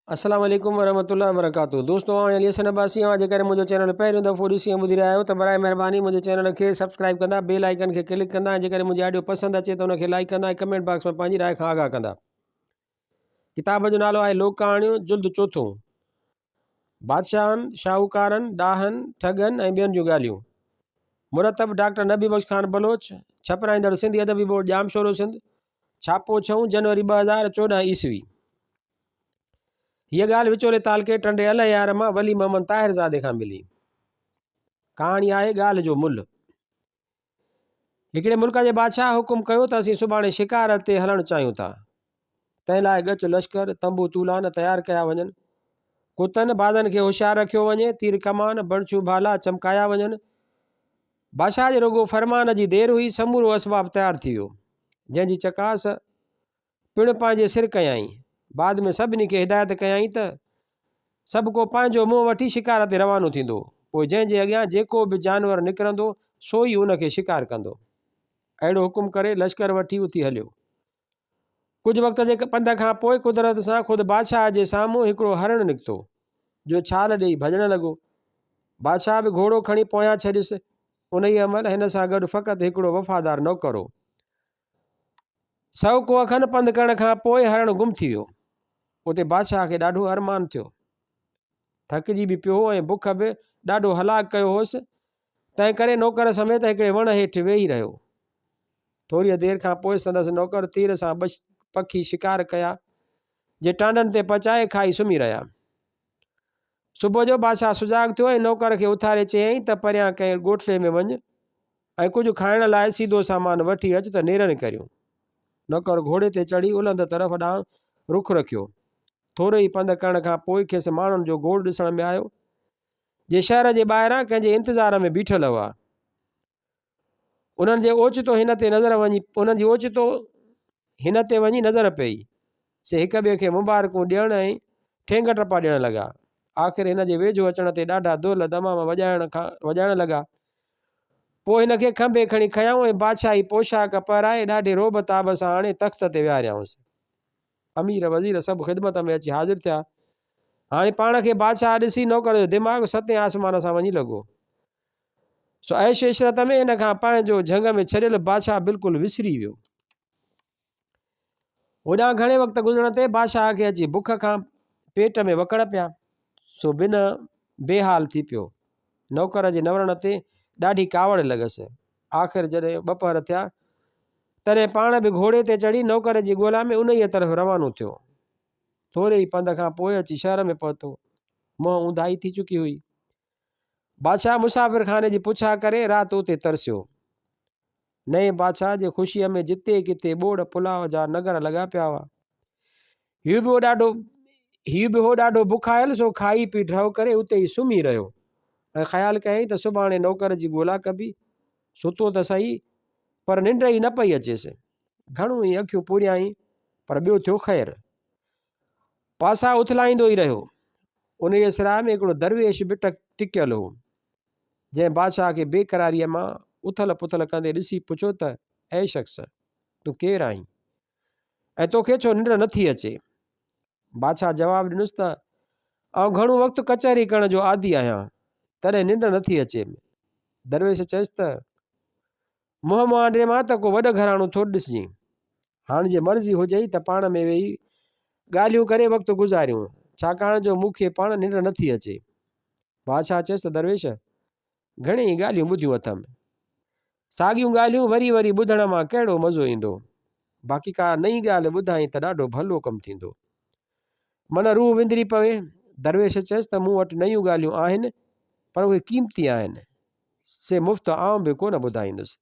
अस्सलाम वालेकुम वरहमतुल्लाहि वबरकातुहू। दोस्तों अली हसन अब्बासी आहियां। जेकर मुंहिंजो चैनल पहिरियों दफ़ो ॾिसी ऐं ॿुधी रहिया आहियो त बराए महिरबानी मुंहिंजे चैनल खे सब्सक्राइब कंदा, बेल आइकन खे क्लिक कंदा ऐं जेकर मुंहिंजी ऑडियो पसंदि अचे त उनखे लाइक कंदा ऐं कमेंट बॉक्स में पंहिंजी राय खां आगाह कंदा। किताब जो नालो आहे लोक कहाणियूं, जुल्द चोथों। बादशाहनि, शाहूकारनि, ॾाहनि, ठगनि ऐं ॿियनि जूं ॻाल्हियूं। मुरतब डॉक्टर नबी बख्श खान बलोच, छपराईंदड़ सिंधी अदबी बोर्ड जामशोरो सिंध। छापो 6 जनवरी 2014 ईस्वी। हीअ ॻाल्हि विचोले तालके टंडे अल यार मां वली मोहम्मद ताहिरज़ादे खां मिली। कहाणी आहे ॻाल्हि जो मुल्ह। हिकिड़े मुल्क जे बादशाह हुकुम कयो त असीं सुभाणे शिकार ते हलणु चाहियूं था। तंहिं लाइ गच लश्कर, तंबू तूलान तयारु कया वञनि। कुतनि बादनि खे होशियारु रखियो वञे, तीर कमान बणछू भाला चमकाया वञनि। बादशाह जे रुगो फरमान जी देरि हुई, समूरो असबाब तयारु थी वियो, जंहिंजी चकास पिणु पंहिंजे सिर कयई। बाद में सभिनी खे हिदायत कयई त सभु को पंहिंजो मुंहुं वठी शिकार ते रवानो थींदो, पोइ जंहिंजे अॻियां जेको बि जानवर निकिरंदो सो ई उनखे शिकार कंदो। अहिड़ो हुकुम करे लश्कर वठी उथी हलियो। कुझु वक़्त जे पंध खां पोइ कुदरत सां ख़ुदि बादशाह जे साम्हूं हिकिड़ो हरणु निकितो, जो छाल ॾेई भॼणु लॻो। बादशाह बि घोड़ो खणी पोयां छॾियुसि। उन ई अमल हिन सां गॾु फ़क़ति हिकिड़ो वफ़ादार नौकर हो। 100 कोह खनि पंधु करण खां पोइ हरणु गुम थी वियो। उते बादशाह खे ॾाढो अरमान थियो, थकिजी बि पियो ऐं बुख बि ॾाढो हलाक कयो होसि। तंहिं करे नौकर समेत हिकिड़े वण हेठि वेही रहियो। थोरी देरि खां पोइ संदसि नौकर तीर सां पखी शिकार कया, जे टांडनि ते पचाए खाई सुम्ही रहिया। सुबुह जो बादशाह सुजाग थियो ऐं नौकर खे उथारे चयईं त परियां कंहिं ॻोठड़े में वञ ऐं कुझु खाइण लाइ सीधो सामान वठी अच त नेरनि करियूं। नौकर घोड़े ते चढ़ी उलंद तरफ़ ॾांहुं रुख रखियो। थोरो ई पंधु करण खां पोइ खेसि माण्हुनि जो गोड़ ॾिसण में आयो, जे शहर जे ॿाहिरां कंहिंजे इंतज़ार में बीठल हुआ। उन्हनि जे ओचितो हिन ते नज़र वञी उन्हनि जी ओचितो हिन ते वञी नज़र पई। से हिक ॿिए खे मुबारकूं ॾियण ऐं ठेंग टपा ॾियण लॻा। आख़िर हिन जे वेझो अचण ते ॾाढा दोल दमाम वॼाइण लॻा। पोइ हिन खे खंभे खणी खयाऊं ऐं बादशाही पोशाक पाराए ॾाढे रोब ताब सां आणे तख़्त ते विहारियाऊंसि। अमीर वज़ीर सभु ख़िदमत में अची हाज़िर थिया। हाणे पाण खे बादशाह ॾिसी नौकर जो दिमाग़ सतें आसमान सां वञी लॻो। सो ऐश इशरत में हिन खां पंहिंजो झंग में छॾियल बादशाह बिल्कुलु विसरी वियो। होॾां घणे वक़्तु गुज़रण ते बादशाह खे अची बुख खां पेट में वकड़ पिया। सो बिन बेहाल थी पियो। नौकर जे नवरण ते ॾाढी कावड़ लॻसि। आख़िर जॾहिं ॿपहर थिया तॾहिं पाण बि घोड़े ते चढ़ी नौकर जी ॻोल्हा में उन ई तरफ़ रवानो थियो। थोरे ई पंध खां पोइ अची शहर में पहुतो। मुंहुं ऊंधाई थी चुकी हुई। बादशाह मुसाफ़िर खाने जी पुछा करे राति उते तरसियो। नए बादशाह जे ख़ुशीअ में जिते किथे ॿोड़ पुलाव जा नगर लॻा पिया हुआ। हीउ बि हो ॾाढो बुखायल, सो खाई पी ड्रव करे उते ई सुम्ही रहियो ऐं ख़्यालु कयईं त सुभाणे नौकर जी ॻोल्हा कबी। सुतो त सही पर निंड ई न पई अचेसि। घणो ई अखियूं पूरियाई पर ॿियो थियो ख़ैरु। पासा उथलाईंदो ई रहियो। उन जे सिराए में हिकिड़ो दरवेश बि टिकियल हो, जंहिं बादशाह खे बेक़रारीअ मां उथल पुथल कंदे ॾिसी पुछो त ऐं शख़्स तूं केरु आहीं ऐं तोखे छो निंड नथी अचे? बादशाह जवाबु ॾिनुसि त आउं घणो वक़्तु कचहरी करण जो आदी आहियां, तॾहिं निंड नथी अचे। दरवेश चयसि त मुंहुं मुहांडे मां त को वॾो घराणो थो ॾिसजांइ। हाणे जे मर्ज़ी हुजई त पाण में वेही ॻाल्हियूं करे वक़्तु गुज़ारियूं, छाकाणि जो मूंखे पाण निंड नथी अचे। बादशाह चयसि त दरवेश घणेई ॻाल्हियूं ॿुधियूं अथमि, साॻियूं ॻाल्हियूं वरी वरी ॿुधण मां कहिड़ो मज़ो ईंदो। बाक़ी का नई ॻाल्हि ॿुधाई त ॾाढो भलो कमु थींदो। मन रूह विंदरी पवे। दरवेश चयसि त मूं वटि नयूं ॻाल्हियूं आहिनि पर उहे क़ीमती आहिनि, से मुफ़्त आउं बि कोन ॿुधाईंदुसि।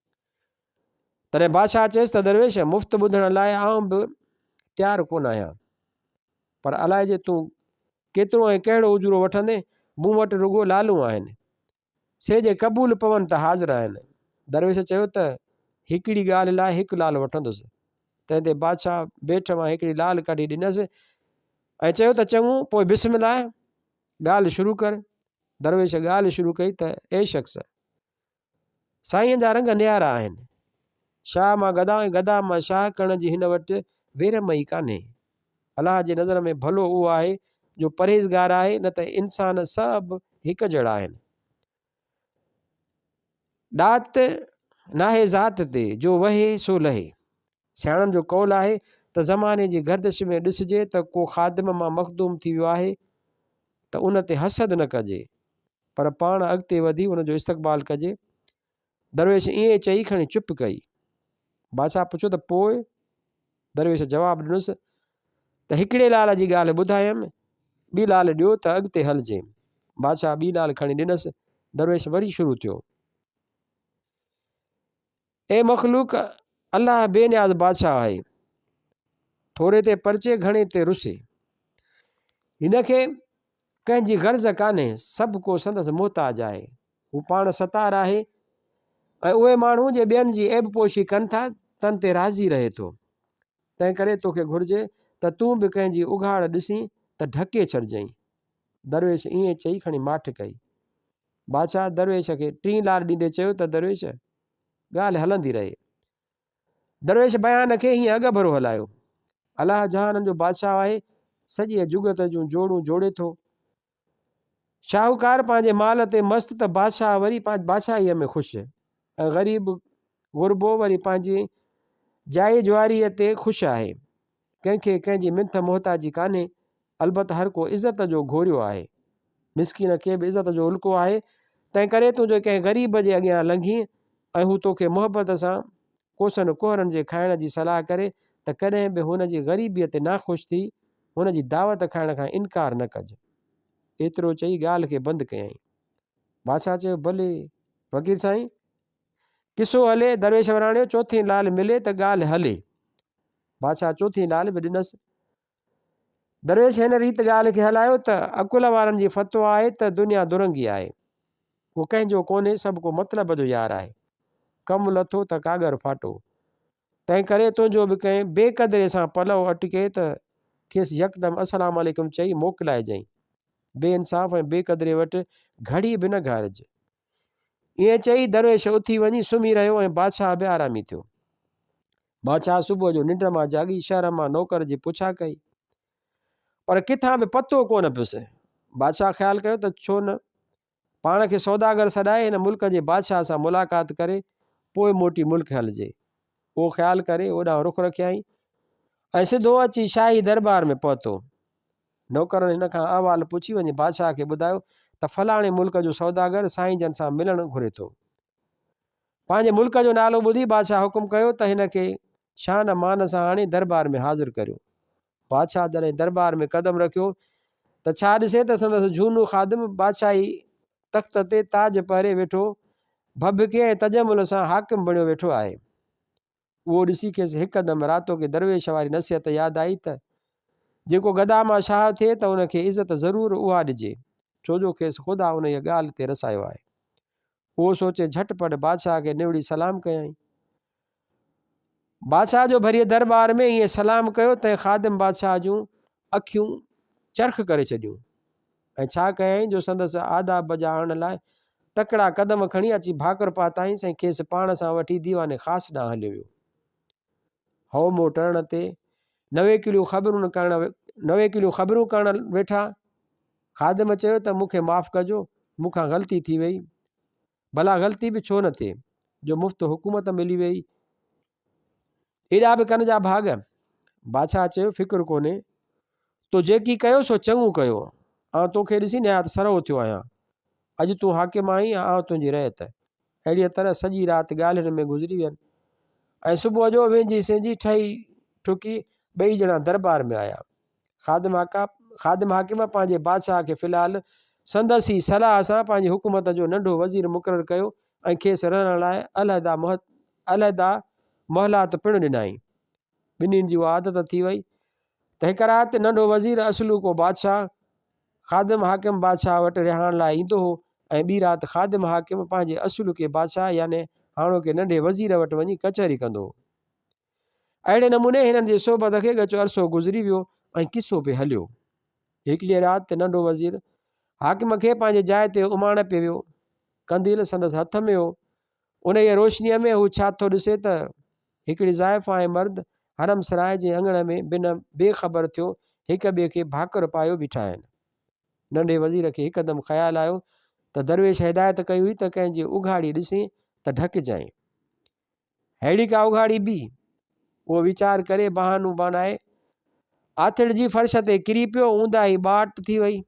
तॾहिं बादशाह चयसि त दरवेश मुफ़्त ॿुधण लाइ आउं बि तयारु कोन आहियां, पर अलाए जे तूं केतिरो ऐं कहिड़ो उजरो वठंदे, मूं वटि रुगो लालूं आहिनि, से जे क़बूल पवनि त हाज़िर आहिनि। दरवेश चयो त हिकिड़ी ॻाल्हि लाइ हिकु लाल वठंदुसि। तंहिं ते बादशाह बेठ मां हिकिड़ी लाल कढी ॾिनसि ऐं चयो त चङो, पोइ बिस्मिल्लाह ॻाल्हि शुरू कर। दरवेश ॻाल्हि शुरू कई त ए शख़्स, साईं जा रंग नियारा आहिनि। शाह मां गदा ऐं गदा मां शाह करण जी हिन वटि वेरमई कान्हे। अलाह जे नज़र में भलो उहो आहे जो परहेज़गार आहे, न त इंसान सभु हिकु जहिड़ा आहिनि। ॾात नाहे ज़ात ते जो वहे सो लहे। सियाणनि जो कौल आहे त ज़माने जी गर्दिश में ॾिसिजे त को ख़ादिम मां मखदूम थी वियो आहे त उन ते हसद न कजे, पर पाण अॻिते वधी उनजो इस्तक़बाल कजे। दरवेश ईअं चई खणी चुप कई। बादशाह पुछो त पोइ? दरवेश जवाबु ॾिनुसि त हिकिड़े लाल जी ॻाल्हि ॿुधायमि, ॿी लाल ॾियो त अॻिते हलिजे। बादशाह ॿी लाल खणी ॾिनसि। दरवेश वरी शुरू थियो। ए मखलूक, अलाह बेनियाज़ बादशाह आहे, थोरे ते परचे, घणे ते रुसे। हिनखे कंहिंजी गर्ज़ कान्हे, सभु को संदसि मोहताज आहे। हू पाण सतार आहे ऐं उहे माण्हू जे ॿियनि जी ऐब पोशी कनि था तन ते राज़ी रहे थो। तंहिं करे तोखे घुरिजे त तूं बि कंहिंजी उघाड़ ॾिसी त ढके छॾिजांइ। दरवेश ईअं चई खणी माठ कई। बादशाह दरवेश खे 3 लाल ॾींदे चयो त दरवेश ॻाल्हि हलंदी रहे। दरवेश बयान खे हीअं अॻ भरो हलायो। अलाह जहाननि जो बादशाह आहे, सॼे जुगत जूं जोड़ूं जोड़े थो। शाहूकार पंहिंजे माल ते मस्त त बादशाह वरी बादशाहीअ में ख़ुशि, ऐं ग़रीब गुरबो वरी पंहिंजी जाइ जुआरीअ ते ख़ुशि आहे। कंहिंखे कंहिंजी मिंथ मोहताजी कान्हे, अलबत हर को इज़त जो घोरियो आहे। मिसकीन खे बि इज़त जो उल्को आहे। तंहिं करे तूं जो कंहिं ग़रीब जे अॻियां लंघी ऐं हू तोखे मुहबत सां कोसनि कुहरनि जे खाइण जी सलाह करे त कॾहिं बि हुन जी ग़रीबीअ ते नाख़ुशि थी हुन जी दावत खाइण खां इनकार न कजे। एतिरो चई ॻाल्हि खे बंदि कयईं। बादशाह चयो भले फ़क़ीर साईं, किसो हले। दरवेश वराणियो 4थीं लाल मिले त ॻाल्हि हले। बादशाह 4थीं लाल बि ॾिनसि। दरवेश हिन रीति ॻाल्हि खे हलायो त अकुल वारनि जी फ़तवा आहे त दुनिया दुरंगी आहे, को कंहिंजो कोन्हे, सभु को मतिलब जो यार आहे। कमु लथो त कागर फाटो। तंहिं करे तुंहिंजो बि कंहिं बेक़दरे सां पलव अटके त खेसि यकदमि अस्सलाम वालेकुम चई मोकिलाइजांइ। बेइंसाफ़ ऐं बेक़दरे वटि घड़ी बि न घारिज। ईअं चई दरवेश उथी वञी सुम्ही रहियो ऐं बादशाह बि आरामी थियो। बादशाह सुबुह जो निंड मां जागी शहर मां नौकर जी पुछा कई, पर किथां बि पतो कोन पियुसि। बादशाह ख़्यालु कयो त छो न पाण खे सौदागर सॾाए हिन मुल्क जे बादशाह सां मुलाक़ात करे पोइ मोटी मुल्क हलिजे। उहो ख़्यालु करे ओॾां रुख रखियईं ऐं सिधो अची शाही दरबार में पहुतो। नौकरनि हिन खां अहवालु पुछी वञी बादशाह खे ॿुधायो त फलाणे मुल्क जो सौदागर साईं जन सां मिलणु घुरे थो। पंहिंजे मुल्क जो नालो ॿुधी बादशाह हुकुम कयो त हिन खे शान मान सां आणे दरबार में हाज़िर करियो। बादशाह जॾहिं दरबार में क़दम रखियो त छा ॾिसे त संदसि झूनो ख़ादिम बादशाही तख़्त ते ताज पहिरे वेठो भभके ऐं तजमुल सां हाकिम बणियो वेठो आहे। उहो ॾिसी खेसि हिकदमि रातो के दरवेश वारी नसीहत यादि आई त जेको गदा मां शाह थिए त उनखे इज़त ज़रूरु उहा ॾिजे, छो जो खेसि ख़ुदा उन जी ॻाल्हि ते रसायो आहे। उहो सोचे झटिपट बादशाह खे निवड़ी सलाम कयईं। बादशाह जो भरीअ दरबार में ईअं सलाम कयो त ख़ादिम बादशाह जूं अखियूं चरख़ करे छॾियूं ऐं छा कयईं जो संदसि आदाब बजाइण लाइ तकड़ा क़दम खणी अची भाकुर पाताईंसि ऐं खेसि पाण सां वठी दीवाने ख़ासि ॾांहुं हलियो वियो। हओ मोटण ते 9 किलो ख़बरूं करण वेठा। ख़ादिम चयो त मूंखे माफ़ कजो, मूंखां ग़लती थी वई। भला ग़लती बि छो न थिए, जो मुफ़्त हुकूमत मिली वई, एॾा बि कन जा भाग। बादशाह चयो फिक्र कोन्हे, तो जेकी कयो सो चङो कयो। आउं तोखे ॾिसी निहायत सरो थियो आहियां। अॼु तूं हाकिम आहीं, आउं तुंहिंजी रहत। अहिड़ीअ तरह सॼी राति ॻाल्हियुनि में गुज़री वियनि ऐं सुबुह जो वेंझी सिंझी ठही ठुकी ॿई ॼणा दरबार में आया। ख़ादिम हाकिम पंहिंजे बादशाह खे फ़िलहालु संदसि सलाह सां पंहिंजी हुकूमत जो नंढो वज़ीर मुक़ररु कयो ऐं खेसि रहण लाइ अलहदा महलात पिणु ॾिनाई। ॿिन्हिनि जी उहा आदत थी वई त हिकु राति नंढो वज़ीर असलू को बादशाह ख़ादिम हाकिम बादशाह वटि रिहाइण लाइ ईंदो हो ऐं ॿी राति ख़ादिम हाकिम पंहिंजे असुल के बादशाह याने हाणोके नंढे वज़ीर वटि वञी कचहरी कंदो हो। अहिड़े नमूने हिननि जे सोबत खे ॻचो अरसो गुज़री वियो ऐं किसो पियो हलियो। हिकिड़ी राति नंढो वज़ीर हाकिम खे पंहिंजे जाइ ते उमाण पियो वियो। कंदील संदसि हथ में हो। उन जी रोशनीअ में हू छा थो ॾिसे त हिकिड़ी ज़ाइफ़ ऐं मर्द हरम सराय जे अंगण में बिन बेख़बर थियो हिक ॿिए खे भाकुर पायो बीठा आहिनि। नंढे वज़ीर खे हिकदमि ख़्यालु आयो त दरवेश हिदायत कई हुई त कंहिंजी उघाड़ी ॾिसी त ढकिजांइ। अहिड़ी का उघाड़ी बि उहो वीचार करे बहानू बनाए आथिड़ जी फर्श ते किरी पियो, ऊंदा ई बाट थी वई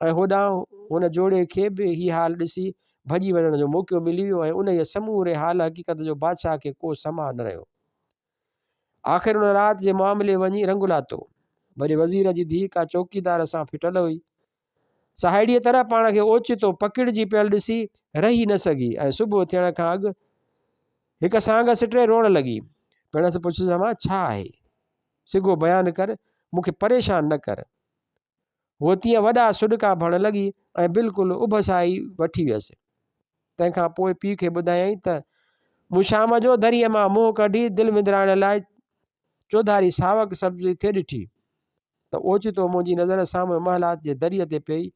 ऐं होॾां हुन जोड़े खे बि हीउ हाल ॾिसी भॼी वञण जो मौक़ो मिली वियो ऐं उन जे समूरे हाल हक़ीक़त जो बादशाह खे को समा न रहियो। आख़िर उन राति जे मामले वञी रंग लाथो। वरी वज़ीर जी धीउ का चौकीदार सां फिटल हुई, साहेड़ीअ तरह पाण खे ओचितो पकिड़िजी पियल ॾिसी रही न सघी ऐं सुबुह थियण खां अॻु हिक सांग सिटे रोअण लॻी। पिणसि पुछिजांइ छा आहे, सिगो बयानु कर, मूंखे परेशान न कर। उहो तीअं वॾा सुॾका भरण लॻी ऐं बिल्कुलु उभसाई वठी वियसि। तंहिंखां पोइ पीउ खे ॿुधायईं त मूं शाम जो दरीअ मां मुंहुं कढी दिलि विंदराइण लाइ चौधारी सावक सब्ज़ी थे ॾिठी त ओचितो मुंहिंजी नज़र साम्हूं महलात जे दरीअ ते पई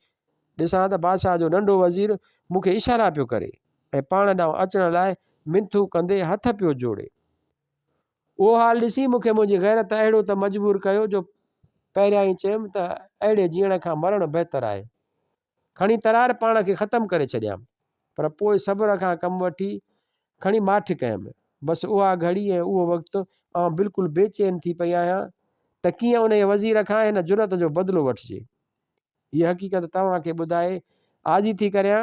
ॾिसां त बादशाह जो नंढो वज़ीर मूंखे इशारा पियो करे ऐं पाण ॾांहुं अचण लाइ मिंथू कंदे हथ पियो जोड़े। उहो हाल ॾिसी मूंखे मुंहिंजी गैरत अहिड़ो त मजबूर कयो जो पहिरियां ई चयुमि त अहिड़े जीअण खां मरणु बहितर आहे। खणी तरार पाण खे ख़तमु करे छॾियां, पर पोइ सब्र खां कमु वठी खणी माठ कयमि। बसि उहा घड़ी ऐं उहो वक़्तु आउं बिल्कुलु बेचैन थी पई आहियां त कीअं उन वज़ीर खां हिन जुरत जो बदिलो वठिजे। हीअ हक़ीक़त तव्हांखे ॿुधाए आजी थी करियां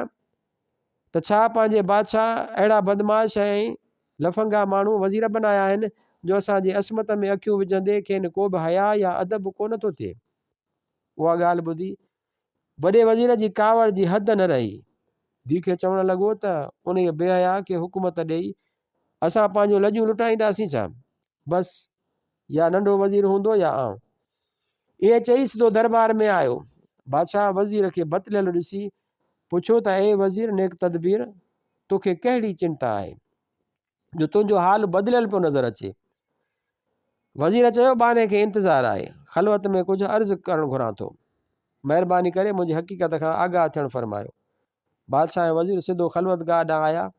त छा पंहिंजे बादशाह अहिड़ा बदमाश ऐं लफंगा माण्हू वज़ीर बनाया आहिनि जो असांजी असमत में अखियूं विझंदे खेनि को बि हया या अदब कोन थो थिए। उहा ॻाल्हि ॿुधी वॾे वज़ीर जी कावड़ जी हद न रही। धीउ खे चवणु लॻो त उन बेहया खे हुकूमत ॾेई असां पंहिंजूं लॼूं लुटाईंदासीं छा? बसि या नंढो वज़ीर हूंदो या आउं। ईअं चई सिधो दरबार में आयो। बादशाह वज़ीर खे बतलियल ॾिसी पुछो त ए वज़ीर नेक तदबीर, तोखे कहिड़ी चिंता आहे जो तुंहिंजो हाल बदिलियल पियो नज़र अचे? वज़ीर चयो बाने खे इंतज़ारु आहे, ख़लवत में कुझु अर्ज़ु करणु घुरां थो, महिरबानी करे मुंहिंजी हक़ीक़त खां आगाह थियणु फरमायो। बादशाह ऐं वज़ीर सिधो ख़लवत गाह ॾांहुं आया।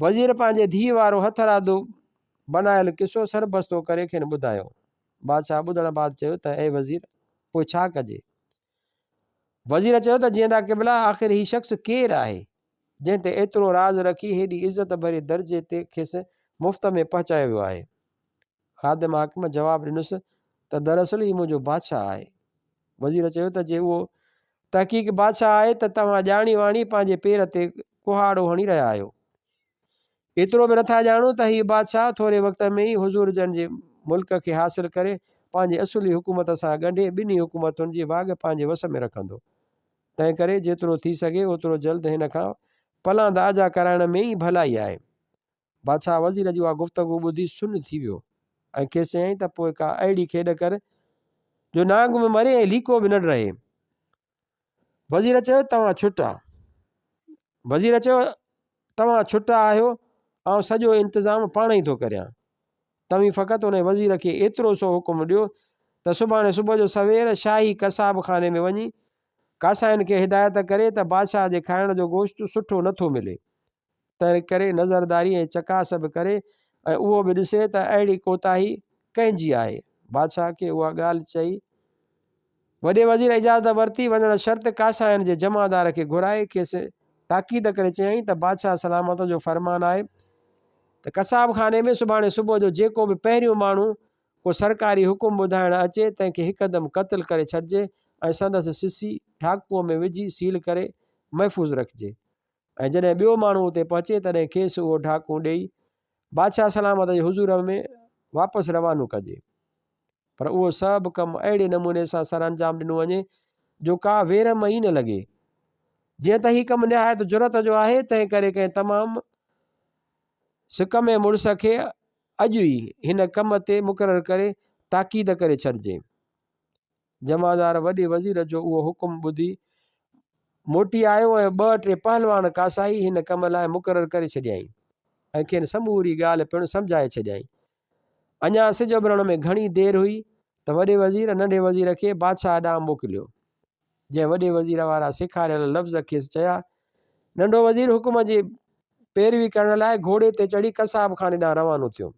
वज़ीर पंहिंजे धीउ वारो हथरादो बनायल किसो सरबस्तो करे खेनि ॿुधायो। बादशाह ॿुधण बाद चयो त ए वज़ीर, पोइ छा कजे? वज़ीर चयो त जीअं क़िबला, आख़िर हीउ शख़्स केरु आहे जंहिं ते एतिरो राज़ रखी हेॾी इज़त भरे दर्जे ते खेसि मुफ़्त में पहुचायो वियो आहे? ख़ादिम हाकिम जवाबु ॾिनुसि त दरअसल हीउ मुंहिंजो बादशाह आहे। वज़ीर चयो त जे उहो तहक़ीक़ बादशाह आहे त तव्हां ॼाणी वाणी पंहिंजे पेर ते कुहाड़ो हणी रहिया आहियो। एतिरो बि नथा ॼाणो त हीउ बादशाह थोरे वक़्त में ई हुज़ूर जन जे मुल्क खे हासिलु करे पंहिंजे असुली हुकूमत सां गंढे ॿिन्ही हुकूमतुनि जी वाघ पंहिंजे वस में रखंदो। तंहिं करे जेतिरो थी सघे ओतिरो जल्द हिन खां पलांदा आजा कराइण में ई भलाई आहे। बादशाह वज़ीर जी उहा गुफ़्तगू ॿुधी सुन थी वियो ऐं खेसि चयईं त पोइ का अहिड़ी खेॾ कर जो नांग में मरे ऐं लीको बि न रहे। वज़ीर चयो तव्हां छुटा। वज़ीर चयो तव्हां छुटा आहियो, ऐं सॼो इंतज़ाम पाण ई थो करियां। तव्हीं फ़क़ति उन वज़ीर खे एतिरो सो हुकुम ॾियो त सुभाणे सुबुह जो सवेर शाही कसाब खाने में वञी कासाइनि खे हिदायत करे त बादशाह जे खाइण जो गोश्त सुठो नथो मिले, तंहिं करे नज़रदारी ऐं चकास बि करे ऐं उहो बि ॾिसे त अहिड़ी कोताही कंहिंजी आहे। बादशाह खे उहा ॻाल्हि चई। वॾे वज़ीर इजाज़त वरिती। वञण शर्त कासाइनि जे जमादार खे घुराए खेसि ताक़ीद करे चयईं त बादशाह सलामत जो फरमान आहे त कसाब खाने में सुभाणे सुबुह जो जेको बि पहिरियों माण्हू को सरकारी हुकुम ॿुधाइणु अचे तंहिंखे हिकदमि क़त्ल करे छॾिजे ऐं संदसि सिसी ठाकूअ में विझी सील करे महफ़ूज़ रखिजे ऐं जॾहिं ॿियो माण्हू उते पहुचे तॾहिं खेसि उहो ठाकू ॾेई बादशाह सलामत जे हुज़ूर में वापसि रवानो कजे। पर उहो सभु कमु अहिड़े नमूने सां सर अंजाम ॾिनो वञे जो का वेरम ई न लॻे। जीअं त हीउ कमु निहायत जुरत जो आहे, तंहिं करे कंहिं तमामु सिक में मुड़ुस खे अॼु ई हिन कम ते मुक़ररु करे ताक़ीद करे छॾिजे। जमादार वॾे वज़ीर जो उहो हुकुम ॿुधी मोटी आयो ऐं 2-3 पहलवान कासाई हिन कम लाइ मुक़ररु करे छॾियईं ऐं खेनि समूरी ॻाल्हि पिणु सम्झाए छॾियईं। अञा सिज उभरण में घणी देरि हुई त वॾे वज़ीर नंढे वज़ीर खे बादशाह ॾांहुं मोकिलियो। जंहिं वॾे वज़ीर वारा सेखारियल लफ़्ज़ खेसि चया, नंढो वज़ीर हुकुम जी पैरवी करण लाइ घोड़े ते चढ़ी कसाब खाने ॾांहुं रवानो थियो।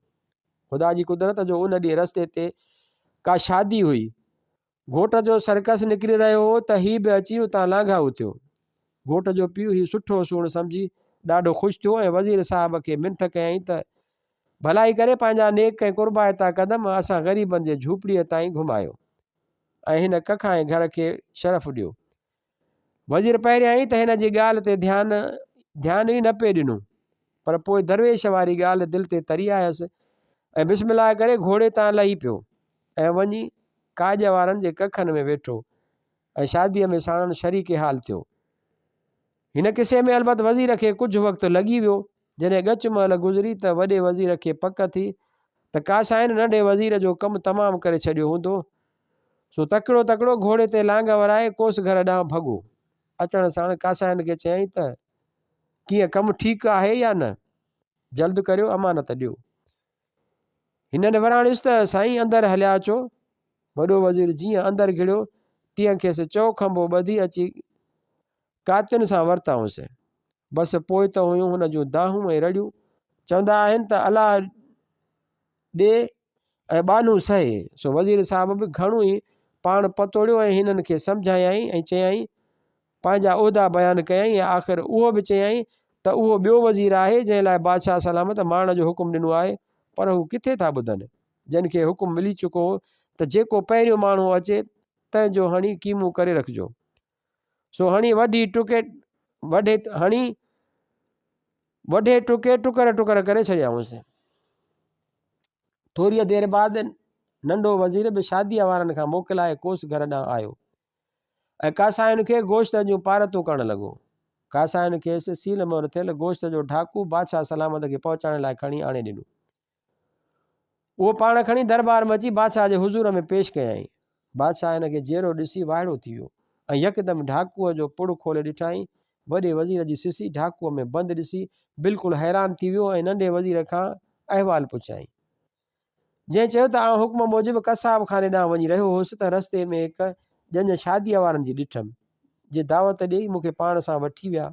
ख़ुदा जी कुदरत जो उन ॾींहुं रस्ते ते का शादी हुई। घोट जो सर्कस निकिरी रहियो हो त हीउ बि अची उतां लांघा उथियो। घोट जो पीउ हीउ सुठो सूण सम्झी ॾाढो ख़ुशि थियो ऐं वज़ीर साहिब खे मिंथ कयईं त भलाई करे पंहिंजा नेक ऐं कुर्बाइता क़दम असां ग़रीबनि जे झूपड़ीअ ताईं घुमायो ऐं हिन कखाए घर खे शरफ़ ॾियो। वज़ीर पहिरियां ई त हिन जी ॻाल्हि ते ध्यानु ई न पिए ॾिनो, पर पोइ दरवेश वारी ॻाल्हि दिलि ते तरी आयसि ऐं बिस्मिल्लाह करे घोड़े तां लही पियो ऐं वञी काज वारनि जे कखनि में वेठो ऐं शादीअ में साणनि शरीक हाल थियो। हिन किसे में अलबत वज़ीर खे कुझु वक़्तु लॻी वियो। जॾहिं ॻच महिल गुज़री त वॾे वज़ीर खे पक थी त कासाइन नंढे वज़ीर जो कमु तमामु करे छॾियो हूंदो। सो तकिड़ो तकिड़ो घोड़े ते लांघ वराए कोस घर ॾांहुं भॻो। अचण साण कासाइन खे चयईं त कीअं कमु ठीकु आहे या न, जल्द करियो, अमानत ॾियो। हिननि वराणियुसि त साईं अंदरि हलिया अचो। वॾो वज़ीर जीअं अंदरि घिड़ियो तीअं खेसि चओ खंभो ॿधी अची कातियुनि सां वरिताऊंसि। बसि पोइ त हुयूं हुन जूं दाहूं ऐं रड़ियूं। चवंदा आहिनि त अलाह ॾे ऐं बानू सहे। सो वज़ीर साहिब बि घणो ई पाण पतोड़ियो ऐं हिननि खे सम्झायई ऐं चयई, पंहिंजा उहिदा बयानु कयई ऐं आख़िर उहो बि चयई त उहो ॿियो वज़ीर आहे जंहिं लाइ बादशाह सलामत मारण जो हुकुम ॾिनो आहे, पर हू किथे था ॿुधनि। जिन खे हुकुम मिली चुको हो त जेको पहिरियों माण्हू अचे तंहिंजो हणी कीमूं करे रखिजो। सो हणी वढे टुके टुकर करे छॾियाऊंसि। थोरी देरि बाद नंढो वज़ीर बि शादीअ वारनि खां मोकिलाए कोस घर ॾांहुं आयो ऐं कासाइन खे गोश्त जूं पारतूं करणु लॻो। कासाइन खेसि सील मोहर थियल गोश्त जो ढाकू बादशाह सलामत खे पहुचाइण लाइ खणी आणे ॾिनो। उहो पाण खणी दरबार में अची बादशाह जे हुज़ूर में पेश कयई। बादशाह हिन खे जहिड़ो ॾिसी वाइड़ो थी वियो ऐं यकदमि ढाकूअ जो पुड़ खोले ॾिठाई। वॾे वज़ीर जी सिसी ढाकूअ में बंदि ॾिसी बिल्कुलु हैरान थी वियो ऐं नंढे वज़ीर खां अहवाल पुछाई। जंहिं चयो त आउं हुकुम मूजिबि कसाब खाने ॾांहुं वञी रहियो हुउसि त रस्ते में हिकु ॼञ शादीअ वारनि जी ॾिठमि, जे दावत ॾेई मूंखे पाण सां वठी विया।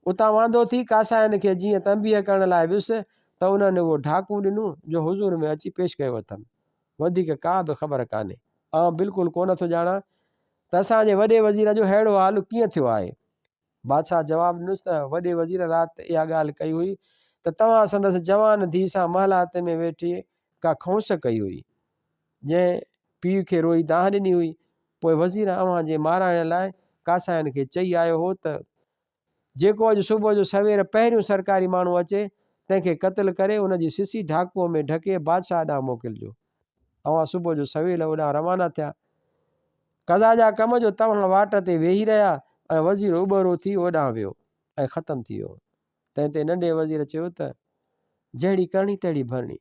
उतां वांदो थी कासाइन खे जीअं तंबीह करण लाइ वियुसि त उन्हनि उहो ढाकू ॾिनो जो हुज़ूर में अची पेश कयो अथमि। वधीक का बि ख़बर कान्हे, आउं बिल्कुलु कोन थो ॼाणा त असांजे वॾे वज़ीर जो अहिड़ो हाल कीअं थियो आहे। बादशाह जवाबु ॾिनुसि त वॾे वज़ीर राति इहा ॻाल्हि कई हुई त तव्हां संदसि जवान धीउ सां महलात में वेठी का खौंस कई हुई, जंहिं पीउ खे रोई दाह ॾिनी हुई। पोइ वज़ीर अव्हां जे माराइण लाइ कासाइन खे चई आयो हो त जेको अॼु सुबुह जो सवेर पहिरियों सरकारी माण्हू अचे तंहिंखे क़त्ल करे उनजी सिसी ढाकूअ में ढके बादशाह ॾांहुं मोकिलिजो। अव्हां सुबुह जो सवेल होॾां रवाना थिया। कज़ा जा कम जो तव्हां वाट ते वेही रहिया ऐं वज़ीर उॿरो थी ओॾां वियो ऐं ख़तमु थी वियो। तंहिं ते नंढे वज़ीर चयो त जहिड़ी करणी तहिड़ी भरणी।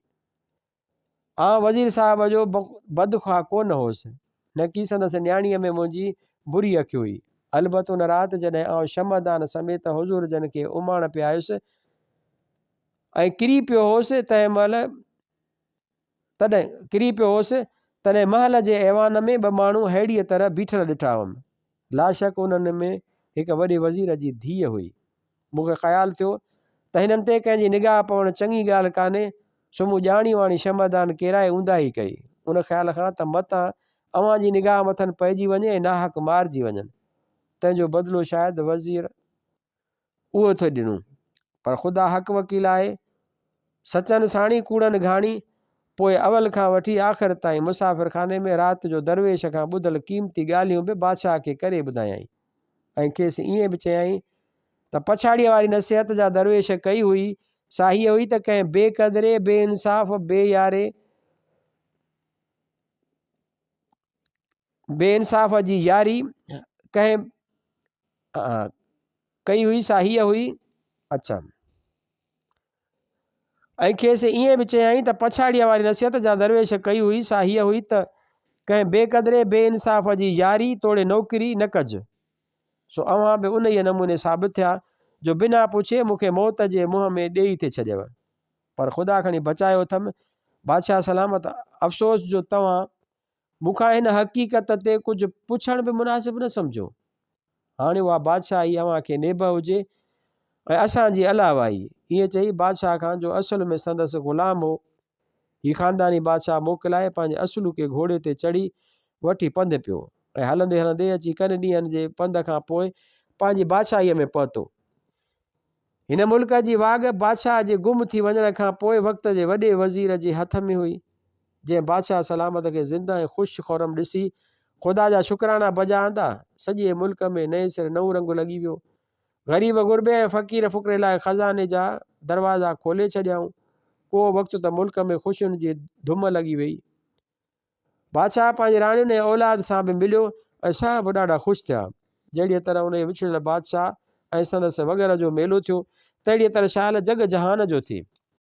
आउं वज़ीर साहिब जो बदख़्वाह कोन हुउसि, न की संदसि न्याणीअ में मुंहिंजी बुरी अखि हुई। अलबत उन राति जॾहिं आउं शमदान समेत हुज़ूर जन खे उमाण पिया आयुसि ऐं किरी पियो हुउसि तॾहिं महल जे ऐवान में ॿ माण्हू अहिड़ीअ तरह बीठल ॾिठा हुअमि। लाशक उन्हनि में हिकु वॾे वज़ीर जी धीअ हुई। मूंखे ख़्यालु थियो त हिननि ते कंहिंजी निगाह पवणु चङी ॻाल्हि कान्हे, सो मूं ॼाणी वाणी शमदान केराए ऊंदा ई कई, उन ख़्याल खां त मतां अव्हां जी निगाह मथनि पइजी वञे ऐं नाहक मारिजी वञनि। तंहिंजो बदिलो शायदि वज़ीर उहो थो ॾिनो, पर ख़ुदा हक़ वकील आहे। सचनि साणी कूड़नि घाणी। पोइ अवल खां वठी आख़िर ताईं मुसाफ़िर खाने में राति जो दरवेश खां ॿुधल क़ीमती ॻाल्हियूं बि बादशाह खे करे ॿुधायई ऐं खेसि ईअं बि चयई त पछाड़ीअ वारी नसीहत जा दरवेश कई हुई सा हीअ हुई त कंहिं बेक़दरे बेइंसाफ़ बेइंसाफ़ जी यारी कंहिं कई हुई सा हीअ हुई। अच्छा, ऐं खेसि ईअं बि चयई त पछाड़ीअ वारी नसीहत जा दरवेश कई हुई सा हीअ हुई त कंहिं बेक़दरे बेइंसाफ़ जी यारी तोड़े नौकिरी न कजि। सो अव्हां बि उन ई नमूने साबित थिया जो बिना पुछे मूंखे मौत जे मुंहं में ॾेई थे छॾियव, पर ख़ुदा खणी बचायो अथमि। बादशाह सलामत, अफ़सोस जो तव्हां मूंखां हिन हक़ीक़त ते कुझु पुछण बि मुनासिबु न सम्झो। हाणे उहा बादशाही अव्हां खे नेब हुजे ऐं असांजी अलावाई। ईअं चई बादशाह खां जो असुल में संदसि ग़ुलाम हो, हीउ ख़ानदानी बादशाह मोकिलाए पंहिंजे असुल के घोड़े ते चढ़ी वठी पंधु पियो ऐं हलंदे हलंदे अची कनि ॾींहंनि जे पंध खां पोइ पंहिंजी बादशाहीअ में पहुतो। हिन मुल्क जी वाग बादशाह जे गुम थी वञण खां पोइ वक़्त जे वॾे वज़ीर जे हथ में हुई, जंहिं बादशाह सलामत खे ज़िंदा ऐं ख़ुशि खुरम ॾिसी ख़ुदा जा शुक्राना बजा आंदा, सॼे मुल्क में नए सिर नओं रंग लॻी वियो। ग़रीब गुरबे ऐं फ़क़ीर फ़ुकरे लाइ ख़ज़ाने जा दरवाज़ा खोले छॾियाऊं। को वक़्तु त मुल्क में ख़ुशियुनि जी धुम लॻी वई। बादशाह पंहिंजी राणियुनि ऐं औलाद सां बि मिलियो ऐं सभु ॾाढा ख़ुशि थिया। जहिड़ीअ तरह उन विछड़ियल बादशाह ऐं संदसि वग़ैरह जो मेलो थियो, तहिड़ीअ तरह शायल जग जहान जो थिए।